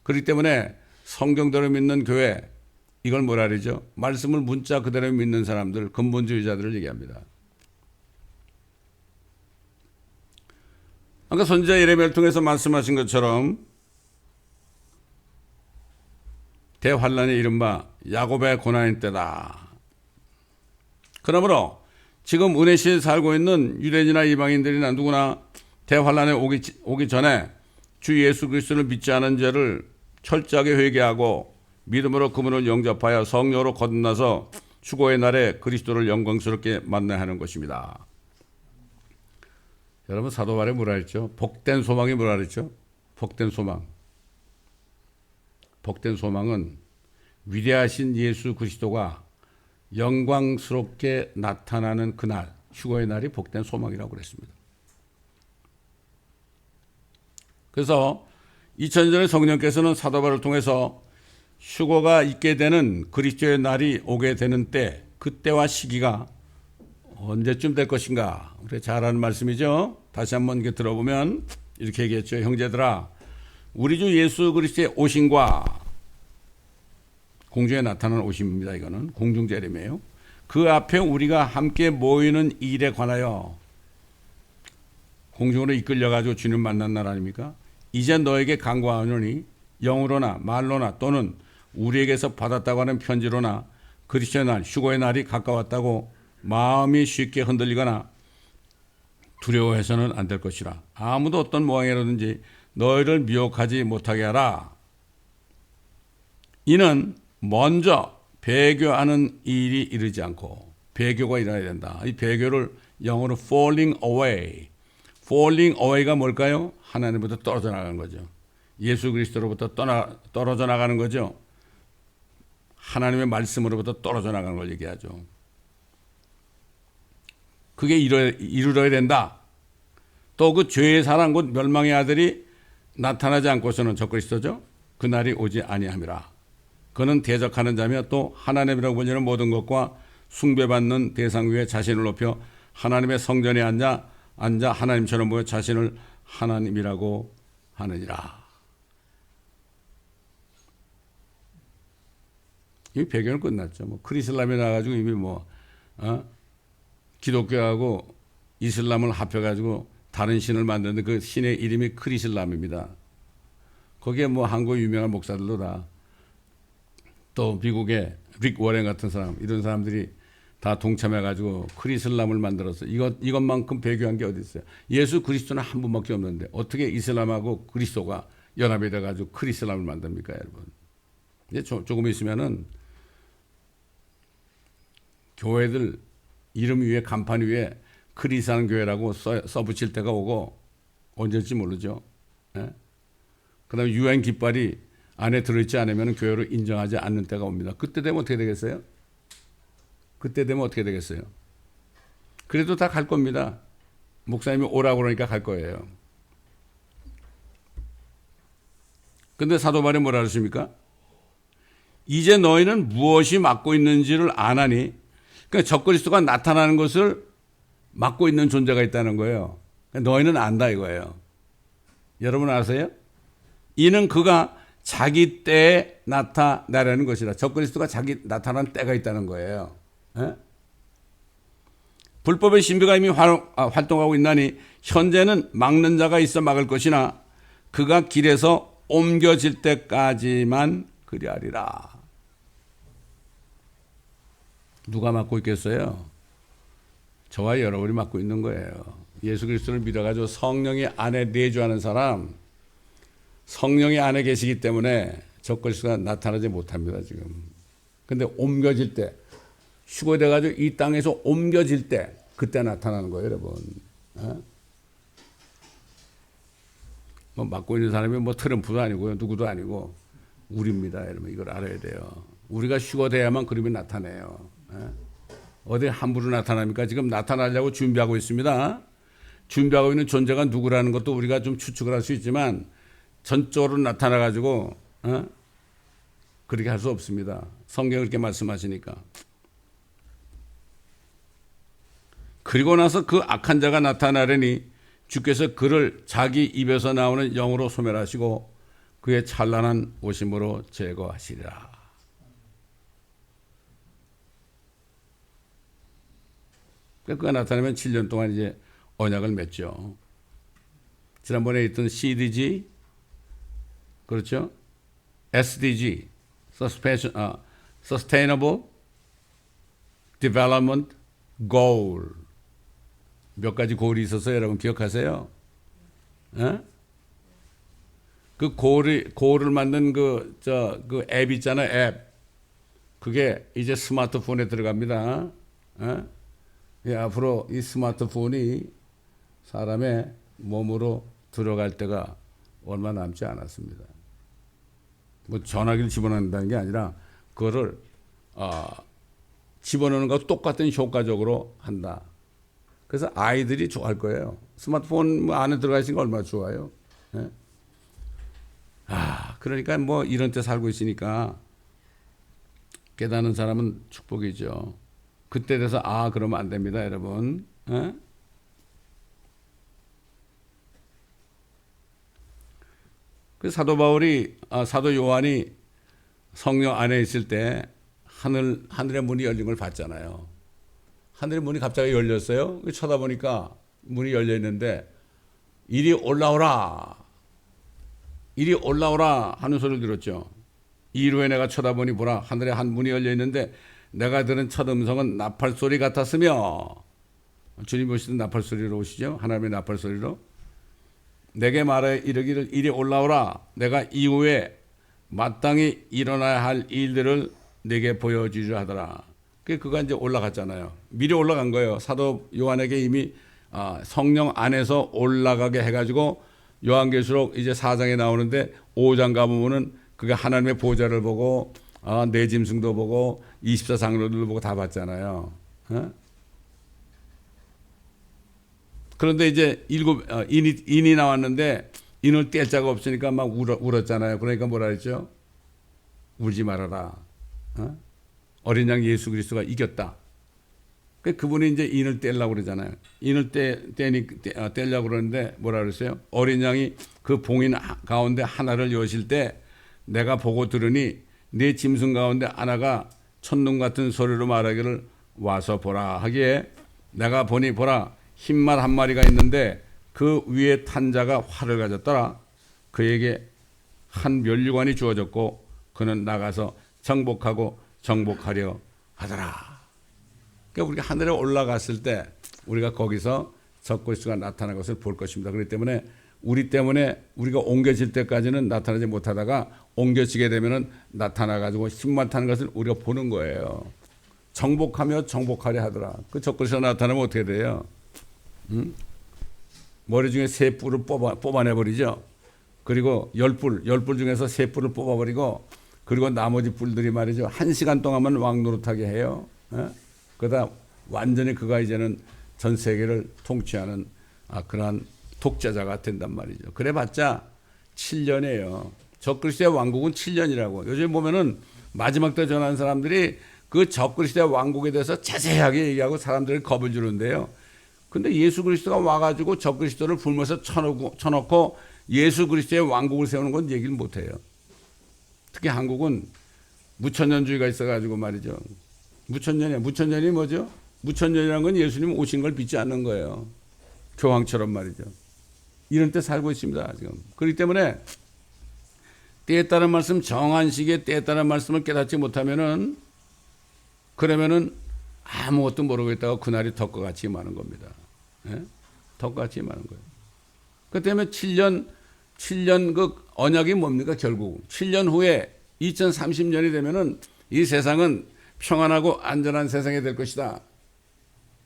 그렇기 때문에 성경대로 믿는 교회 이걸 뭐라 그러죠? 말씀을 문자 그대로 믿는 사람들, 근본주의자들을 얘기합니다. 아까 선지자 예레미야를 통해서 말씀하신 것처럼 대환란의 이른바 야곱의 고난의 때다. 그러므로 지금 은혜 시대에 살고 있는 유대인이나 이방인들이나 누구나 대환란에 오기 전에 주 예수 그리스도를 믿지 않은 죄를 철저하게 회개하고 믿음으로 그분을 영접하여 성령으로 거듭나서 휴거의 날에 그리스도를 영광스럽게 만나야 하는 것입니다. 여러분 사도 바울에 뭐라 했죠? 복된 소망이 뭐라 했죠? 복된 소망. 복된 소망은 위대하신 예수 그리스도가 영광스럽게 나타나는 그날, 휴거의 날이 복된 소망이라고 그랬습니다. 그래서 2000년의 성령께서는 사도 바울을 통해서 휴거가 있게 되는 그리스도의 날이 오게 되는 때, 그때와 시기가 언제쯤 될 것인가? 우리 잘 아는 말씀이죠. 다시 한번 이렇게 들어보면 이렇게 얘기했죠. 형제들아, 우리 주 예수 그리스도의 오심과 공중에 나타나는 오심입니다. 이거는 공중재림이에요. 그 앞에 우리가 함께 모이는 일에 관하여 공중으로 이끌려가지고 주님 만난 날 아닙니까? 이제 너에게 간구하노니 영으로나 말로나 또는 우리에게서 받았다고 하는 편지로나 그리스도의 날, 휴거의 날이 가까웠다고 마음이 쉽게 흔들리거나 두려워해서는 안 될 것이라. 아무도 어떤 모양이라든지 너희를 미혹하지 못하게 하라. 이는 먼저 배교하는 일이 이르지 않고 배교가 일어나야 된다. 이 배교를 영어로 falling away. falling away가 뭘까요? 하나님부터 떨어져 나가는 거죠. 예수 그리스도로부터 떨어져 나가는 거죠. 하나님의 말씀으로부터 떨어져 나가는 걸 얘기하죠. 그게 이루어야 된다. 또 그 죄의 사랑 곧 멸망의 아들이 나타나지 않고서는 적그리스도죠. 그날이 오지 아니함이라. 그는 대적하는 자며 또 하나님이라고 불리는 모든 것과 숭배받는 대상 위에 자신을 높여 하나님의 성전에 앉아 하나님처럼 보여 자신을 하나님이라고 하느니라. 이미 배경은 끝났죠. 뭐 크리슬람이 나가지고 이미 기독교하고 이슬람을 합해가지고 다른 신을 만드는데 그 신의 이름이 크리슬람입니다. 거기에 뭐 한국 유명한 목사들도 다, 또 미국의 릭 워렌 같은 사람, 이런 사람들이 다 동참해가지고 크리슬람을 만들었어요. 이것만큼 배교한 게 어디 있어요? 예수 그리스도는 한 분밖에 없는데 어떻게 이슬람하고 그리스도가 연합이 돼가지고 크리슬람을 만듭니까, 여러분? 이제 조금 있으면은 교회들 이름 위에, 간판 위에 크리스천 교회라고 써붙일 때가 오고, 언제일지 모르죠. 예? 그 다음에 유엔 깃발이 안에 들어있지 않으면 교회로 인정하지 않는 때가 옵니다. 그때 되면 어떻게 되겠어요? 그래도 다 갈 겁니다. 목사님이 오라고 그러니까 갈 거예요. 근데 사도 바울이 뭐라 그러십니까? 이제 너희는 무엇이 막고 있는지를 아나니, 그러니까 적그리스도가 나타나는 것을 막고 있는 존재가 있다는 거예요. 그러니까 너희는 안다 이거예요. 여러분 아세요? 이는 그가 자기 때에 나타나려는 것이라. 적그리스도가 자기 나타난 때가 있다는 거예요. 에? 불법의 신비가 이미 활동하고 있나니 현재는 막는 자가 있어 막을 것이나 그가 길에서 옮겨질 때까지만 그리하리라. 누가 막고 있겠어요? 저와 여러분이 막고 있는 거예요. 예수 그리스도를 믿어가지고 성령이 안에 내주하는 사람, 성령이 안에 계시기 때문에 적그리스도가 나타나지 못합니다, 지금. 근데 옮겨질 때, 휴거돼가지고 이 땅에서 옮겨질 때, 그때 나타나는 거예요, 여러분. 뭐 맡고 있는 사람이 뭐 트럼프도 아니고요, 누구도 아니고 우리입니다, 여러분. 이걸 알아야 돼요. 우리가 휴거돼야만 그림이 나타내요. 어디 함부로 나타납니까? 지금 나타나려고 준비하고 있습니다. 준비하고 있는 존재가 누구라는 것도 우리가 좀 추측을 할 수 있지만 전적으로 나타나가지고 그렇게 할 수 없습니다. 성경이 그렇게 말씀하시니까. 그리고 나서 그 악한 자가 나타나려니 주께서 그를 자기 입에서 나오는 영으로 소멸하시고 그의 찬란한 오심으로 제거하시리라. 그가 나타나면 7년 동안 이제 언약을 맺죠. 지난번에 있던 CDG, 그렇죠? SDG, Sustainable Development Goal. 몇 가지 고울이 있어서 여러분 기억하세요? 에? 그 고울을 만든 그 앱 있잖아요, 앱. 그게 이제 스마트폰에 들어갑니다. 예, 앞으로 이 스마트폰이 사람의 몸으로 들어갈 때가 얼마 남지 않았습니다. 뭐 전화기를 집어넣는다는 게 아니라 그거를 집어넣는 것과 똑같은 효과적으로 한다. 그래서 아이들이 좋아할 거예요. 스마트폰 안에 들어가 있으니까 얼마나 좋아요. 예? 그러니까 뭐 이런 때 살고 있으니까 깨닫는 사람은 축복이죠. 그때 돼서 그러면 안 됩니다, 여러분. 에? 그 사도 바울이 사도 요한이 성령 안에 있을 때 하늘의 문이 열린 걸 봤잖아요. 하늘의 문이 갑자기 열렸어요. 쳐다보니까 문이 열려 있는데 이리 올라오라 하는 소리를 들었죠. 이후에 내가 쳐다보니 보라, 하늘에 한 문이 열려 있는데 내가 들은 첫 음성은 나팔 소리 같았으며, 주님 오시던 나팔 소리로 오시죠. 하나님의 나팔 소리로 내게 말해 이르기를 이리 올라오라. 내가 이후에 마땅히 일어나야 할 일들을 내게 보여주려 하더라. 그가 이제 올라갔잖아요. 미리 올라간 거예요. 사도 요한에게 이미 성령 안에서 올라가게 해가지고 요한계시록 이제 4장에 나오는데 5장 가보면은 그가 하나님의 보좌를 보고 내 짐승도 보고 24장로들도 보고 다 봤잖아요. 그런데 이제 인이 나왔는데 인을 뗄 자가 없으니까 막 울었잖아요. 그러니까 뭐라 했죠? 울지 말아라. 어린 양 예수 그리스도가 이겼다. 그분이 이제 인을 떼려고 그러잖아요. 인을 떼려고 그러는데 뭐라 그랬어요? 어린 양이 그 봉인 가운데 하나를 여실 때 내가 보고 들으니 네 짐승 가운데 하나가 첫눈 같은 소리로 말하기를 와서 보라 하기에 내가 보니 보라 흰말 한 마리가 있는데 그 위에 탄 자가 활을 가졌더라. 그에게 한 면류관이 주어졌고 그는 나가서 정복하고 정복하려 하더라. 그러니까 우리가 하늘에 올라갔을 때 우리가 거기서 적그리스도가 나타난 것을 볼 것입니다. 그렇기 때문에 우리 때문에 우리가 옮겨질 때까지는 나타나지 못하다가 옮겨지게 되면은 나타나가지고 힘만 타는 것을 우리가 보는 거예요. 정복하며 정복하려 하더라. 그 적그리스도가 나타나면 어떻게 돼요? 머리 중에 세 뿔을 뽑아내버리죠. 그리고 열 뿔 중에서 세 뿔을 뽑아버리고 그리고 나머지 뿔들이 말이죠. 1시간 동안만 왕 노릇하게 해요. 그러다 완전히 그가 이제는 전 세계를 통치하는 그러한 독재자가 된단 말이죠. 그래봤자 7년이에요. 적그리스도의 왕국은 7년이라고. 요즘 보면은 마지막 때 전하는 사람들이 그 적그리스도의 왕국에 대해서 자세하게 얘기하고 사람들을 겁을 주는데요. 근데 예수 그리스도가 와가지고 적그리스도를 불면서 쳐놓고 예수 그리스도의 왕국을 세우는 건 얘기를 못해요. 특히 한국은 무천년주의가 있어가지고 말이죠. 무천년이 뭐죠? 무천년이라는 건 예수님 오신 걸 믿지 않는 거예요. 교황처럼 말이죠. 이런 때 살고 있습니다, 지금. 그렇기 때문에 때에 따른 말씀, 정한 시기에 때에 따른 말씀을 깨닫지 못하면은 그러면은 아무것도 모르고 있다가 그날이 덕과 같이 많은 겁니다. 예? 덕과 같이 많은 거예요. 그 때문에 7년 그 언약이 뭡니까, 결국. 7년 후에 2030년이 되면은 이 세상은 평안하고 안전한 세상이 될 것이다.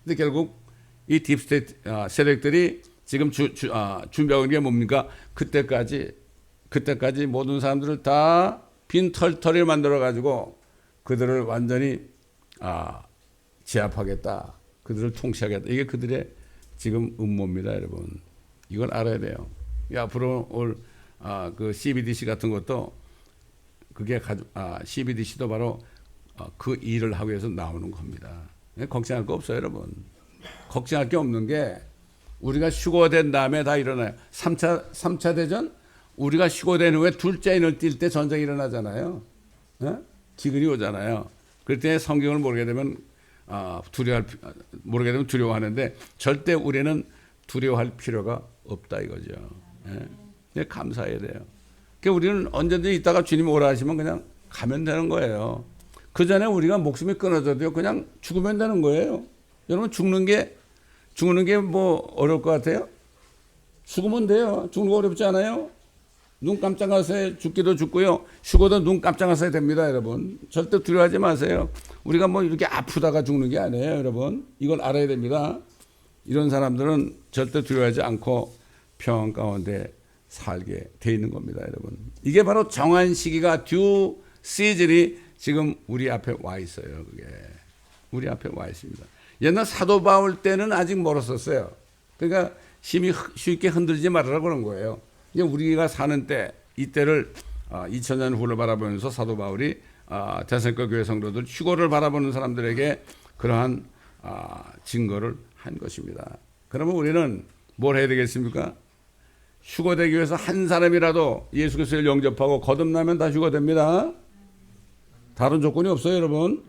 근데 결국 이 딥스테이트 세력들이 지금 준비하고 있는 게 뭡니까? 그때까지 모든 사람들을 다 빈 털터리를 만들어가지고 그들을 완전히 제압하겠다. 그들을 통치하겠다. 이게 그들의 지금 음모입니다, 여러분. 이걸 알아야 돼요. 앞으로 올 그 CBDC 같은 것도 그게 CBDC도 바로 그 일을 하기 위해서 나오는 겁니다. 걱정할 거 없어요, 여러분. 걱정할 게 없는 게 우리가 휴거된 다음에 다 일어나요. 3차 대전? 우리가 휴거된 후에 둘째 인을 띌 때 전쟁이 일어나잖아요. 기근이 오잖아요. 그럴 때 성경을 모르게 되면 두려워하는데 절대 우리는 두려워할 필요가 없다 이거죠. 감사해야 돼요. 그러니까 우리는 언제든지 있다가 주님 오라 하시면 그냥 가면 되는 거예요. 그 전에 우리가 목숨이 끊어져도요, 그냥 죽으면 되는 거예요. 여러분, 죽는 게 뭐 어려울 것 같아요? 죽으면 돼요. 죽는 거 어렵지 않아요? 눈 깜짝하세요. 죽기도 죽고요. 죽어도 눈 깜짝하셔야 됩니다, 여러분. 절대 두려워하지 마세요. 우리가 뭐 이렇게 아프다가 죽는 게 아니에요, 여러분. 이걸 알아야 됩니다. 이런 사람들은 절대 두려워하지 않고 평안 가운데 살게 돼 있는 겁니다, 여러분. 이게 바로 정한 시기가 듀 시즌이 지금 우리 앞에 와 있어요. 그게 우리 앞에 와 있습니다. 옛날 사도 바울 때는 아직 멀었었어요. 그러니까 힘이 쉽게 흔들지 말아라 그런 거예요. 이제 우리가 사는 때 이때를 2000년 후를 바라보면서 사도 바울이 데살로니가 교회 성도들 휴거를 바라보는 사람들에게 그러한 증거를 한 것입니다. 그러면 우리는 뭘 해야 되겠습니까? 휴거되기 위해서 한 사람이라도 예수 그리스도를 영접하고 거듭나면 다 휴거됩니다. 다른 조건이 없어요, 여러분.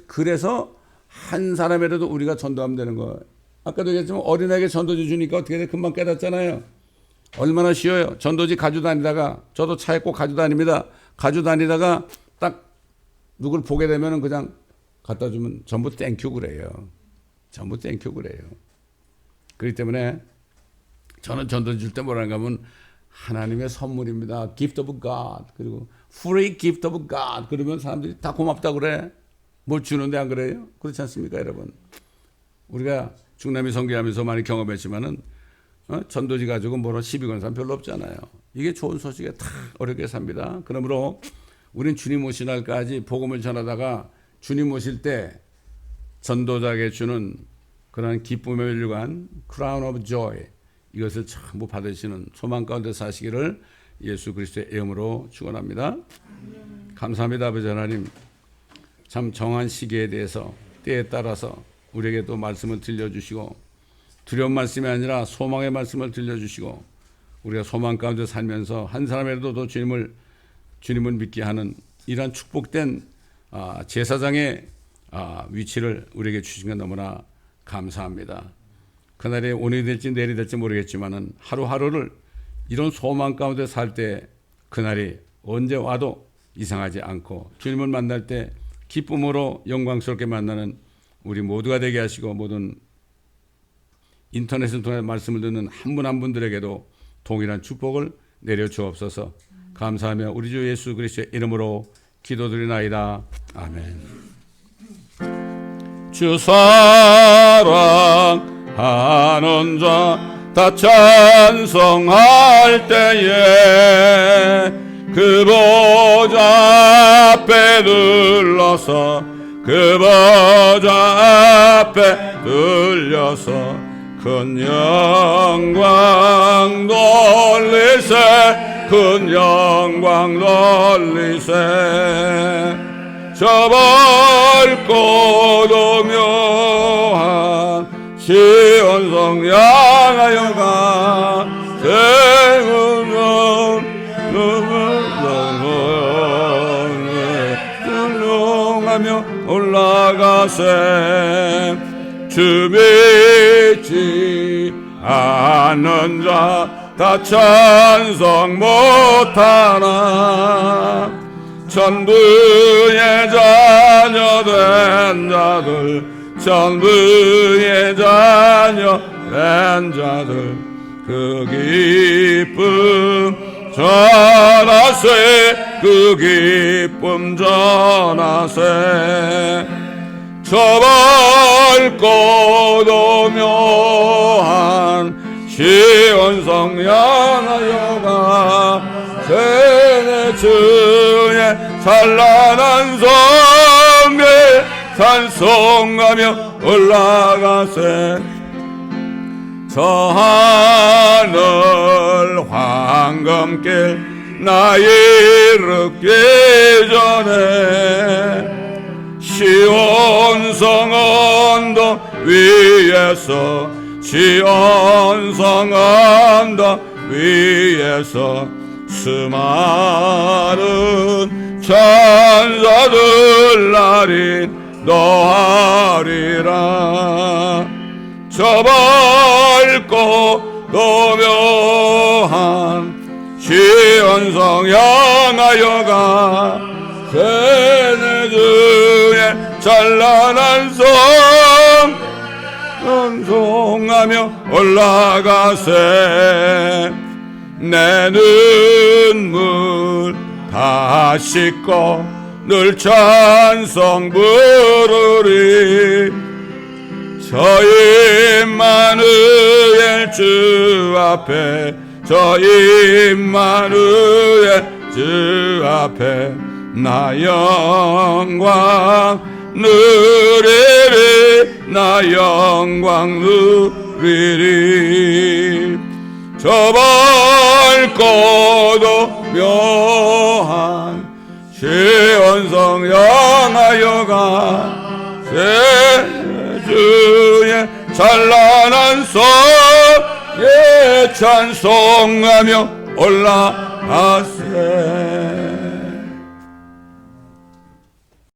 그래서 한 사람이라도 우리가 전도하면 되는 거예요. 아까도 얘기했지만 어린아이에게 전도지 주니까 어떻게 돼? 금방 깨닫잖아요. 얼마나 쉬워요. 전도지 가지고 다니다가, 저도 차에 꼭 가지고 다닙니다. 가지고 다니다가 딱 누굴 보게 되면 그냥 갖다 주면 전부 땡큐 그래요. 전부 땡큐 그래요. 그렇기 때문에 저는 전도지 줄 때 뭐라는가 하면 하나님의 선물입니다. Gift of God. 그리고 Free Gift of God. 그러면 사람들이 다 고맙다 그래. 뭘 주는데 안 그래요? 그렇지 않습니까, 여러분? 우리가 중남미 선교하면서 많이 경험했지만은 전도지 가지고 뭐로 시비 거는 사람 별로 없잖아요. 이게 좋은 소식에 다 어렵게 삽니다. 그러므로 우린 주님 오신 날까지 복음을 전하다가 주님 오실 때 전도자에게 주는 그런 기쁨의 멸류관 Crown of Joy 이것을 전부 받으시는 소망 가운데 사시기를 예수 그리스도의 이름으로 축원합니다. 감사합니다, 아버지 하나님. 참 정한 시기에 대해서 때에 따라서 우리에게 또 말씀을 들려주시고 두려운 말씀이 아니라 소망의 말씀을 들려주시고 우리가 소망 가운데 살면서 한 사람이라도 더 주님을 믿게 하는 이러한 축복된 제사장의 위치를 우리에게 주신 건 너무나 감사합니다. 그날이 오늘이 될지 내일이 될지 모르겠지만은 하루하루를 이런 소망 가운데 살 때 그날이 언제 와도 이상하지 않고 주님을 만날 때 기쁨으로 영광스럽게 만나는 우리 모두가 되게 하시고 모든 인터넷을 통해 말씀을 듣는 한 분 한 분들에게도 동일한 축복을 내려 주옵소서. 감사하며 우리 주 예수 그리스도의 이름으로 기도드리나이다. 아멘. 주 사랑하는 자 다 찬송할 때에 그 보좌 앞에 들러서 그 보좌 앞에 들려서 큰 영광 돌리세 큰 영광 돌리세 저 밝고 묘한 시온성 향하여가 생명하며 올라가세 주 믿지 않는 자 다 찬송 못하나 천부의 자녀 된 자들 천부의 자녀 된 자들 그 기쁨 전하세 그 기쁨 전하세 저 밝고 묘한 시온성 향하여가 세네 주의 찬란한 성배 찬송하며 올라가세 저 하늘 황금길 나 이르기 전에 시온성 언덕 위에서 시온성 언덕 위에서 수많은 천사들 날이 너하리라 저 밝고 묘한 시온성 향하여가 세네 주의 찬란한 성 찬송하며 올라가세 내 눈물 다 씻고 늘 찬송 부르리 저 임마누엘 주 앞에 저 임마누엘 주 앞에 나 영광 누리리 나 영광 누리리 저 밝고도 묘한 시온성 향하여가 주의 찬란한 성에 찬송하며 올라가세